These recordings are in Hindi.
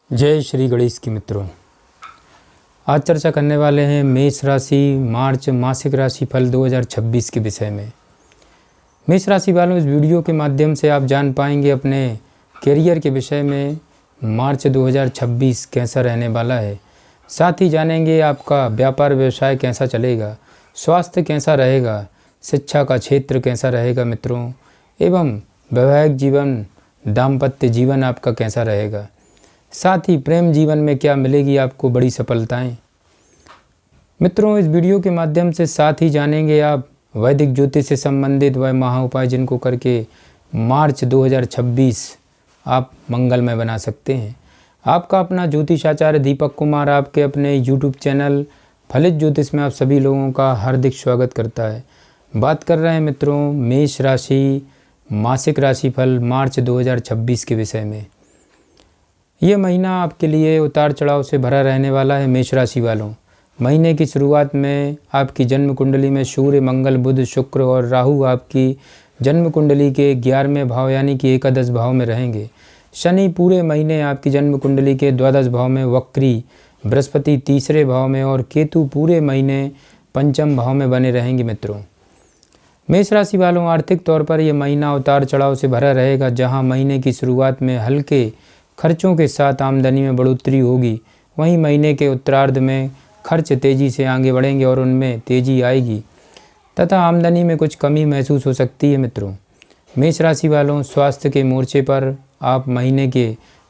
जय श्री गणेश की मित्रों, आज चर्चा करने वाले हैं मेष राशि मार्च मासिक राशि फल 2026 के विषय में। मेष राशि वालों, इस वीडियो के माध्यम से आप जान पाएंगे अपने करियर के विषय में मार्च 2026 कैसा रहने वाला है। साथ ही जानेंगे आपका व्यापार व्यवसाय कैसा चलेगा, स्वास्थ्य कैसा रहेगा, शिक्षा का क्षेत्र कैसा रहेगा मित्रों, एवं वैवाहिक जीवन दाम्पत्य जीवन आपका कैसा रहेगा। साथ ही प्रेम जीवन में क्या मिलेगी आपको बड़ी सफलताएं। मित्रों, इस वीडियो के माध्यम से साथ ही जानेंगे आप वैदिक ज्योतिष से संबंधित वह महाउपाय जिनको करके मार्च 2026 आप मंगलमय बना सकते हैं। आपका अपना ज्योतिषाचार्य दीपक कुमार आपके अपने YouTube चैनल फलित ज्योतिष में आप सभी लोगों का हार्दिक स्वागत करता है। बात कर रहे हैं मित्रों मेष राशि मासिक राशिफल मार्च 2026 के विषय में। ये महीना आपके लिए उतार चढ़ाव से भरा रहने वाला है। मेष राशि वालों, महीने की शुरुआत में आपकी जन्म कुंडली में सूर्य, मंगल, बुध, शुक्र और राहु आपकी जन्म कुंडली के 11वें भाव यानी कि एकादश भाव में रहेंगे। शनि पूरे महीने आपकी जन्म कुंडली के द्वादश भाव में वक्री, बृहस्पति तीसरे भाव में और केतु पूरे महीने पंचम भाव में बने रहेंगे। मित्रों, मेष राशि वालों, आर्थिक तौर पर यह महीना उतार चढ़ाव से भरा रहेगा। जहाँ महीने की शुरुआत में हल्के खर्चों के साथ आमदनी में बढ़ोतरी होगी, वहीं महीने के उत्तरार्ध में खर्च तेज़ी से आगे बढ़ेंगे और उनमें तेज़ी आएगी तथा आमदनी में कुछ कमी महसूस हो सकती है। मित्रों, मेष राशि वालों, स्वास्थ्य के मोर्चे पर आप महीने के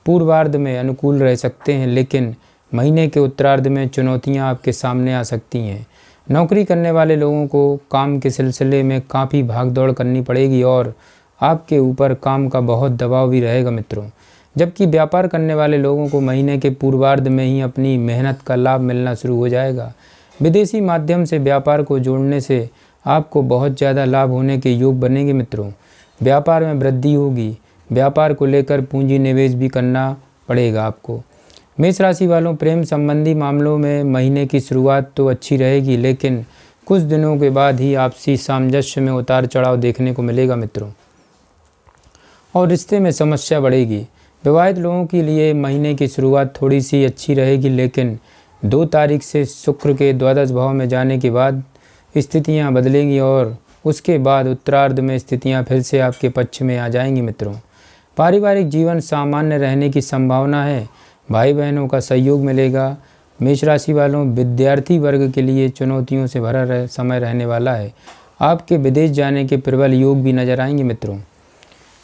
पूर्वार्ध में अनुकूल रह सकते हैं, लेकिन महीने के उत्तरार्ध में चुनौतियां आपके सामने आ सकती हैं। नौकरी करने वाले लोगों को काम के सिलसिले में काफ़ी भागदौड़ करनी पड़ेगी और आपके ऊपर काम का बहुत दबाव भी रहेगा। मित्रों, जबकि व्यापार करने वाले लोगों को महीने के पूर्वार्ध में ही अपनी मेहनत का लाभ मिलना शुरू हो जाएगा। विदेशी माध्यम से व्यापार को जोड़ने से आपको बहुत ज़्यादा लाभ होने के योग बनेंगे। मित्रों, व्यापार में वृद्धि होगी। व्यापार को लेकर पूंजी निवेश भी करना पड़ेगा आपको। मेष राशि वालों, प्रेम संबंधी मामलों में महीने की शुरुआत तो अच्छी रहेगी, लेकिन कुछ दिनों के बाद ही आपसी सामंजस्य में उतार चढ़ाव देखने को मिलेगा मित्रों, और रिश्ते में समस्या बढ़ेगी। विवाहित लोगों के लिए महीने की शुरुआत थोड़ी सी अच्छी रहेगी, लेकिन 2 तारीख से शुक्र के द्वादश भाव में जाने के बाद स्थितियां बदलेंगी और उसके बाद उत्तरार्ध में स्थितियां फिर से आपके पक्ष में आ जाएंगी। मित्रों, पारिवारिक जीवन सामान्य रहने की संभावना है। भाई बहनों का सहयोग मिलेगा। मेष राशि वालों, विद्यार्थी वर्ग के लिए चुनौतियों से भरा समय रहने वाला है। आपके विदेश जाने के प्रबल योग भी नजर आएंगे। मित्रों,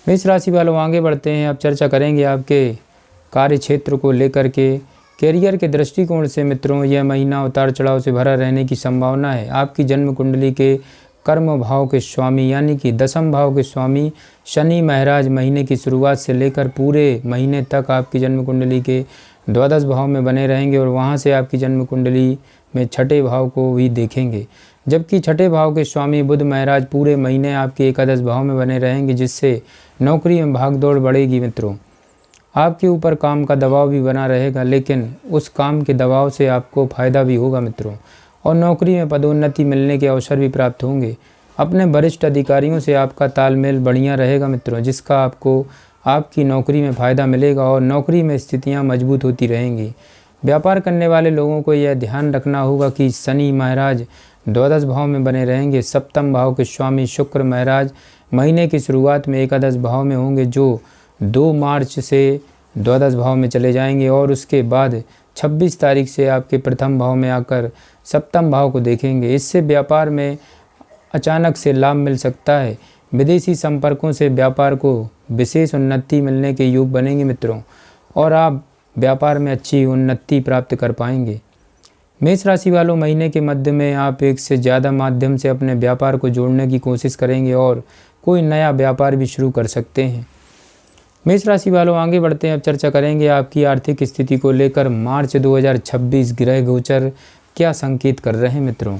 मेष राशि वालों, आगे बढ़ते हैं। अब चर्चा करेंगे आपके कार्य क्षेत्र को लेकर के। कैरियर के दृष्टिकोण से मित्रों, यह महीना उतार चढ़ाव से भरा रहने की संभावना है। आपकी जन्म कुंडली के कर्म भाव के स्वामी यानी कि दशम भाव के स्वामी शनि महाराज महीने की शुरुआत से लेकर पूरे महीने तक आपकी जन्म कुंडली के द्वादश भाव में बने रहेंगे और वहां से आपकी जन्म कुंडली में छठे भाव को भी देखेंगे। जबकि छठे भाव के स्वामी बुध महाराज पूरे महीने आपके एकादश भाव में बने रहेंगे, जिससे नौकरी में भागदौड़ बढ़ेगी। मित्रों, आपके ऊपर काम का दबाव भी बना रहेगा, लेकिन उस काम के दबाव से आपको फ़ायदा भी होगा मित्रों, और नौकरी में पदोन्नति मिलने के अवसर भी प्राप्त होंगे। अपने वरिष्ठ अधिकारियों से आपका तालमेल बढ़िया रहेगा मित्रों, जिसका आपको आपकी नौकरी में फ़ायदा मिलेगा और नौकरी में स्थितियाँ मजबूत होती रहेंगी। व्यापार करने वाले लोगों को यह ध्यान रखना होगा कि शनि महाराज द्वादश भाव में बने रहेंगे। सप्तम भाव के स्वामी शुक्र महाराज महीने की शुरुआत में एकादश भाव में होंगे, जो 2 मार्च से द्वादश भाव में चले जाएंगे और उसके बाद 26 तारीख से आपके प्रथम भाव में आकर सप्तम भाव को देखेंगे। इससे व्यापार में अचानक से लाभ मिल सकता है। विदेशी संपर्कों से व्यापार को विशेष उन्नति मिलने के योग बनेंगे मित्रों, और आप व्यापार में अच्छी उन्नति प्राप्त कर पाएंगे। मेष राशि वालों, महीने के मध्य में आप एक से ज़्यादा माध्यम से अपने व्यापार को जोड़ने की कोशिश करेंगे और कोई नया व्यापार भी शुरू कर सकते हैं। मेष राशि वालों, आगे बढ़ते हैं। अब चर्चा करेंगे आपकी आर्थिक स्थिति को लेकर मार्च 2026 ग्रह गोचर क्या संकेत कर रहे हैं। मित्रों,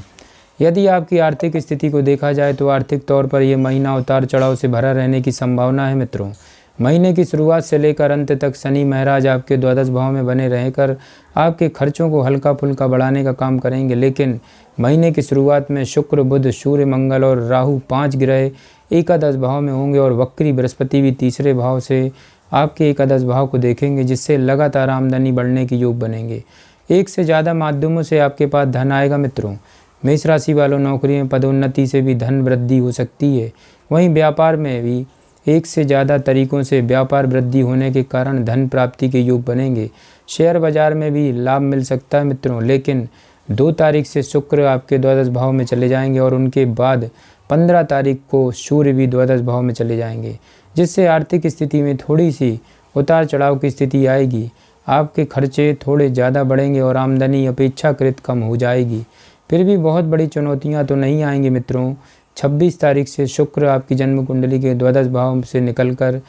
यदि आपकी आर्थिक स्थिति को देखा जाए तो आर्थिक तौर पर यह महीना उतार चढ़ाव से भरा रहने की संभावना है। मित्रों, महीने की शुरुआत से लेकर अंत तक शनि महाराज आपके द्वादश भाव में बने रहकर आपके खर्चों को हल्का फुल्का बढ़ाने का काम करेंगे, लेकिन महीने की शुरुआत में शुक्र, बुध, सूर्य, मंगल और राहु 5 ग्रह एकादश भाव में होंगे और वक्री बृहस्पति भी तीसरे भाव से आपके एकादश भाव को देखेंगे, जिससे लगातार आमदनी बढ़ने के योग बनेंगे। एक से ज़्यादा माध्यमों से आपके पास धन आएगा मित्रों। मेष राशि वालों, नौकरी में पदोन्नति से भी धन वृद्धि हो सकती है। वहीं व्यापार में भी एक से ज़्यादा तरीकों से व्यापार वृद्धि होने के कारण धन प्राप्ति के योग बनेंगे। शेयर बाजार में भी लाभ मिल सकता है मित्रों, लेकिन 2 तारीख से शुक्र आपके द्वादश भाव में चले जाएंगे और उनके बाद 15 तारीख को सूर्य भी द्वादश भाव में चले जाएंगे, जिससे आर्थिक स्थिति में थोड़ी सी उतार चढ़ाव की स्थिति आएगी। आपके खर्चे थोड़े ज़्यादा बढ़ेंगे और आमदनी अपेक्षाकृत कम हो जाएगी। फिर भी बहुत बड़ी चुनौतियां तो नहीं आएंगी मित्रों। 26 तारीख से शुक्र आपकी जन्म कुंडली के द्वादश भाव से निकलकर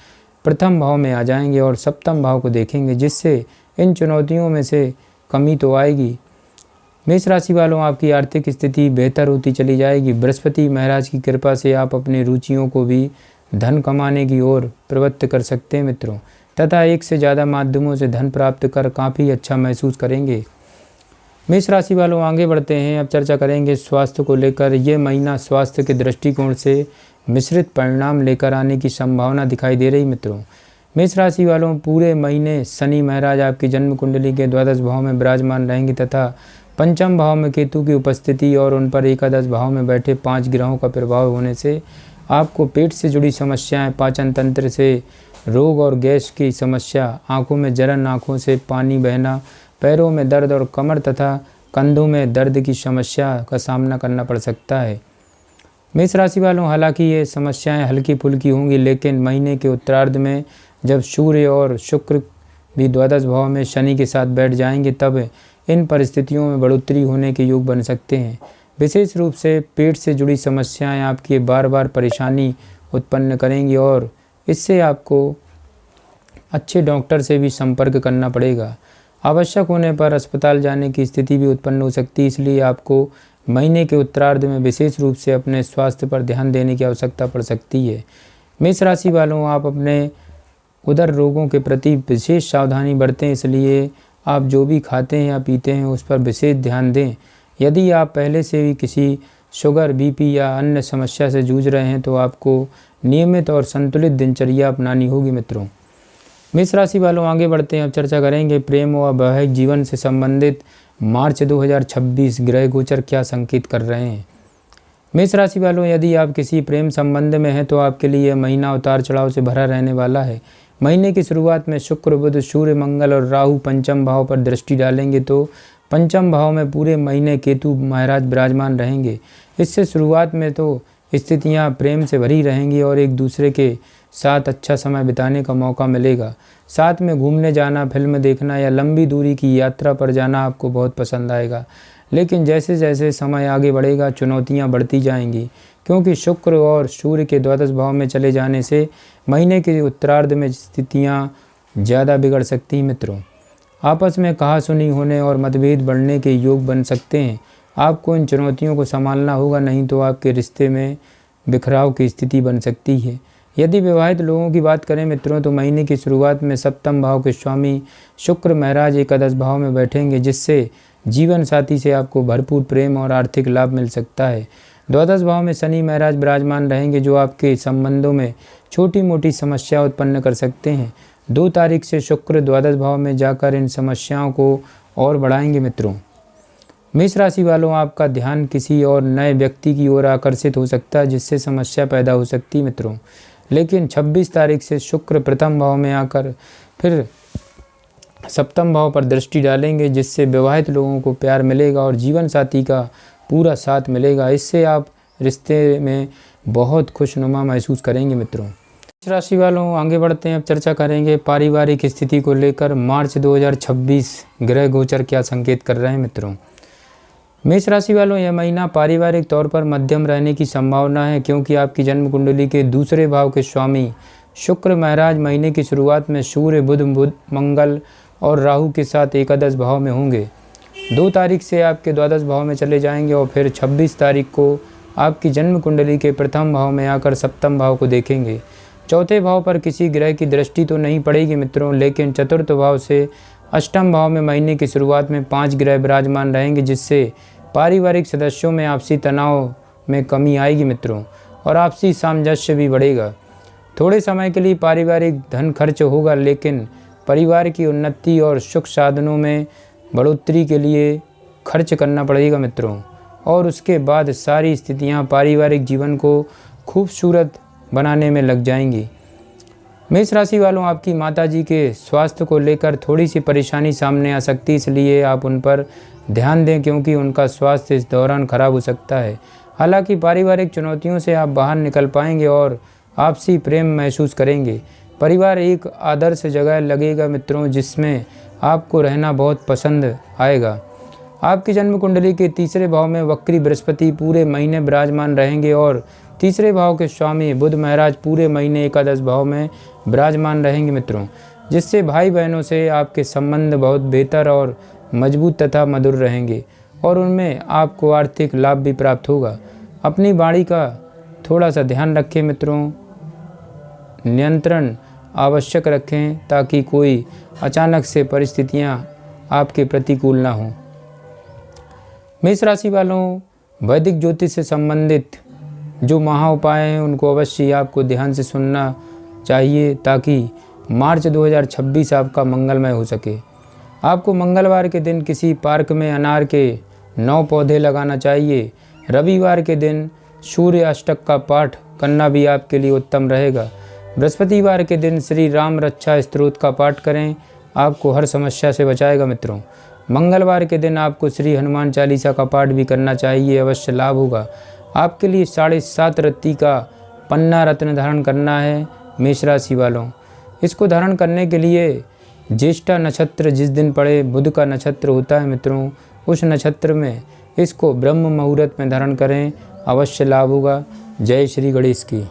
प्रथम भाव में आ जाएंगे और सप्तम भाव को देखेंगे, जिससे इन चुनौतियों में से कमी तो आएगी। मेष राशि वालों, आपकी आर्थिक स्थिति बेहतर होती चली जाएगी। बृहस्पति महाराज की कृपा से आप अपनी रुचियों को भी धन कमाने की ओर प्रवृत्त कर सकते हैं मित्रों, तथा एक से ज़्यादा माध्यमों से धन प्राप्त कर काफ़ी अच्छा महसूस करेंगे। मेष राशि वालों, आगे बढ़ते हैं। अब चर्चा करेंगे स्वास्थ्य को लेकर। ये महीना स्वास्थ्य के दृष्टिकोण से मिश्रित परिणाम लेकर आने की संभावना दिखाई दे रही मित्रों। मेष राशि वालों, पूरे महीने शनि महाराज आपकी जन्म कुंडली के द्वादश भाव में विराजमान रहेंगे तथा पंचम भाव में केतु की उपस्थिति और उन पर एकादश भाव में बैठे 5 ग्रहों का प्रभाव होने से आपको पेट से जुड़ी समस्याएं, पाचन तंत्र से रोग और गैस की समस्या, आंखों में जलन, आंखों से पानी बहना, पैरों में दर्द और कमर तथा कंधों में दर्द की समस्या का सामना करना पड़ सकता है। मेष राशि वालों, हालांकि ये समस्याएं हल्की फुल्की होंगी, लेकिन महीने के उत्तरार्ध में जब सूर्य और शुक्र भी द्वादश भाव में शनि के साथ बैठ जाएंगे, तब इन परिस्थितियों में बढ़ोतरी होने के योग बन सकते हैं। विशेष रूप से पेट से जुड़ी समस्याएं आपकी बार बार परेशानी उत्पन्न करेंगी और इससे आपको अच्छे डॉक्टर से भी संपर्क करना पड़ेगा। आवश्यक होने पर अस्पताल जाने की स्थिति भी उत्पन्न हो सकती है, इसलिए आपको महीने के उत्तरार्ध में विशेष रूप से अपने स्वास्थ्य पर ध्यान देने की आवश्यकता पड़ सकती है। मेष राशि वालों, आप अपने उदर रोगों के प्रति विशेष सावधानी बरतें, इसलिए आप जो भी खाते हैं या पीते हैं उस पर विशेष ध्यान दें। यदि आप पहले से भी किसी शुगर, बीपी या अन्य समस्या से जूझ रहे हैं तो आपको नियमित और संतुलित दिनचर्या अपनानी होगी मित्रों। मेष राशि वालों, आगे बढ़ते हैं। अब चर्चा करेंगे प्रेम व वैवाहिक जीवन से संबंधित मार्च 2026 ग्रह गोचर क्या संकेत कर रहे हैं। मेष राशि वालों, यदि आप किसी प्रेम संबंध में हैं तो आपके लिए यह महीना उतार चढ़ाव से भरा रहने वाला है। महीने की शुरुआत में शुक्र, बुध, सूर्य, मंगल और राहु पंचम भाव पर दृष्टि डालेंगे तो पंचम भाव में पूरे महीने केतु महाराज विराजमान रहेंगे। इससे शुरुआत में तो स्थितियां प्रेम से भरी रहेंगी और एक दूसरे के साथ अच्छा समय बिताने का मौका मिलेगा। साथ में घूमने जाना, फिल्म देखना या लंबी दूरी की यात्रा पर जाना आपको बहुत पसंद आएगा। लेकिन जैसे जैसे समय आगे बढ़ेगा चुनौतियां बढ़ती जाएंगी, क्योंकि शुक्र और सूर्य के द्वादश भाव में चले जाने से महीने के उत्तरार्ध में स्थितियां ज़्यादा बिगड़ सकती हैं मित्रों। आपस में कहासुनी होने और मतभेद बढ़ने के योग बन सकते हैं। आपको इन चुनौतियों को संभालना होगा, नहीं तो आपके रिश्ते में बिखराव की स्थिति बन सकती है। यदि विवाहित लोगों की बात करें मित्रों, तो महीने की शुरुआत में सप्तम भाव के स्वामी शुक्र महाराज एकादश भाव में बैठेंगे, जिससे जीवन साथी से आपको भरपूर प्रेम और आर्थिक लाभ मिल सकता है। द्वादश भाव में शनि महाराज विराजमान रहेंगे, जो आपके संबंधों में छोटी मोटी समस्या उत्पन्न कर सकते हैं। 2 तारीख से शुक्र द्वादश भाव में जाकर इन समस्याओं को और बढ़ाएंगे मित्रों। मेष राशि वालों, आपका ध्यान किसी और नए व्यक्ति की ओर आकर्षित हो सकता है, जिससे समस्या पैदा हो सकती है मित्रों। लेकिन 26 तारीख से शुक्र प्रथम भाव में आकर फिर सप्तम भाव पर दृष्टि डालेंगे, जिससे विवाहित लोगों को प्यार मिलेगा और जीवन साथी का पूरा साथ मिलेगा। इससे आप रिश्ते में बहुत खुशनुमा महसूस करेंगे मित्रों। मेष राशि वालों, आगे बढ़ते हैं। अब चर्चा करेंगे पारिवारिक स्थिति को लेकर मार्च 2026 ग्रह गोचर क्या संकेत कर रहे हैं मित्रों। मेष राशि वालों, यह महीना पारिवारिक तौर पर मध्यम रहने की संभावना है, क्योंकि आपकी जन्म कुंडली के दूसरे भाव के स्वामी शुक्र महाराज महीने की शुरुआत में सूर्य, बुध, मंगल और राहु के साथ एकादश भाव में होंगे। 2 तारीख से आपके द्वादश भाव में चले जाएंगे और फिर 26 तारीख को आपकी जन्म कुंडली के प्रथम भाव में आकर सप्तम भाव को देखेंगे। चौथे भाव पर किसी ग्रह की दृष्टि तो नहीं पड़ेगी मित्रों, लेकिन चतुर्थ भाव से अष्टम भाव में महीने की शुरुआत में 5 ग्रह विराजमान रहेंगे, जिससे पारिवारिक सदस्यों में आपसी तनाव में कमी आएगी मित्रों और आपसी सामंजस्य भी बढ़ेगा। थोड़े समय के लिए पारिवारिक धन खर्च होगा, लेकिन परिवार की उन्नति और सुख साधनों में बढ़ोतरी के लिए खर्च करना पड़ेगा मित्रों। और उसके बाद सारी स्थितियां पारिवारिक जीवन को खूबसूरत बनाने में लग जाएंगी। मेष राशि वालों, आपकी माताजी के स्वास्थ्य को लेकर थोड़ी सी परेशानी सामने आ सकती है, इसलिए आप उन पर ध्यान दें क्योंकि उनका स्वास्थ्य इस दौरान खराब हो सकता है। हालांकि पारिवारिक चुनौतियों से आप बाहर निकल पाएंगे और आपसी प्रेम महसूस करेंगे। परिवार एक आदर्श जगह लगेगा मित्रों, जिसमें आपको रहना बहुत पसंद आएगा। आपकी जन्म कुंडली के तीसरे भाव में वक्री बृहस्पति पूरे महीने विराजमान रहेंगे और तीसरे भाव के स्वामी बुध महाराज पूरे महीने एकादश भाव में विराजमान रहेंगे मित्रों, जिससे भाई बहनों से आपके संबंध बहुत बेहतर और मजबूत तथा मधुर रहेंगे और उनमें आपको आर्थिक लाभ भी प्राप्त होगा। अपनी वाणी का थोड़ा सा ध्यान रखें मित्रों, नियंत्रण आवश्यक रखें ताकि कोई अचानक से परिस्थितियां आपके प्रतिकूल ना हों। मेष राशि वालों, वैदिक ज्योतिष से संबंधित जो महा उपाय हैं उनको अवश्य आपको ध्यान से सुनना चाहिए ताकि मार्च 2026 आपका मंगलमय हो सके। आपको मंगलवार के दिन किसी पार्क में अनार के 9 पौधे लगाना चाहिए। रविवार के दिन सूर्य अष्टक का पाठ करना भी आपके लिए उत्तम रहेगा। बृहस्पतिवार के दिन श्री राम रक्षा स्तोत्र का पाठ करें, आपको हर समस्या से बचाएगा मित्रों। मंगलवार के दिन आपको श्री हनुमान चालीसा का पाठ भी करना चाहिए, अवश्य लाभ होगा। आपके लिए 7.5 रत्ती का पन्ना रत्न धारण करना है मेष राशि वालों। इसको धारण करने के लिए ज्येष्ठा नक्षत्र जिस दिन पड़े, बुध का नक्षत्र होता है मित्रों, उस नक्षत्र में इसको ब्रह्म मुहूर्त में धारण करें, अवश्य लाभ होगा। जय श्री गणेश की।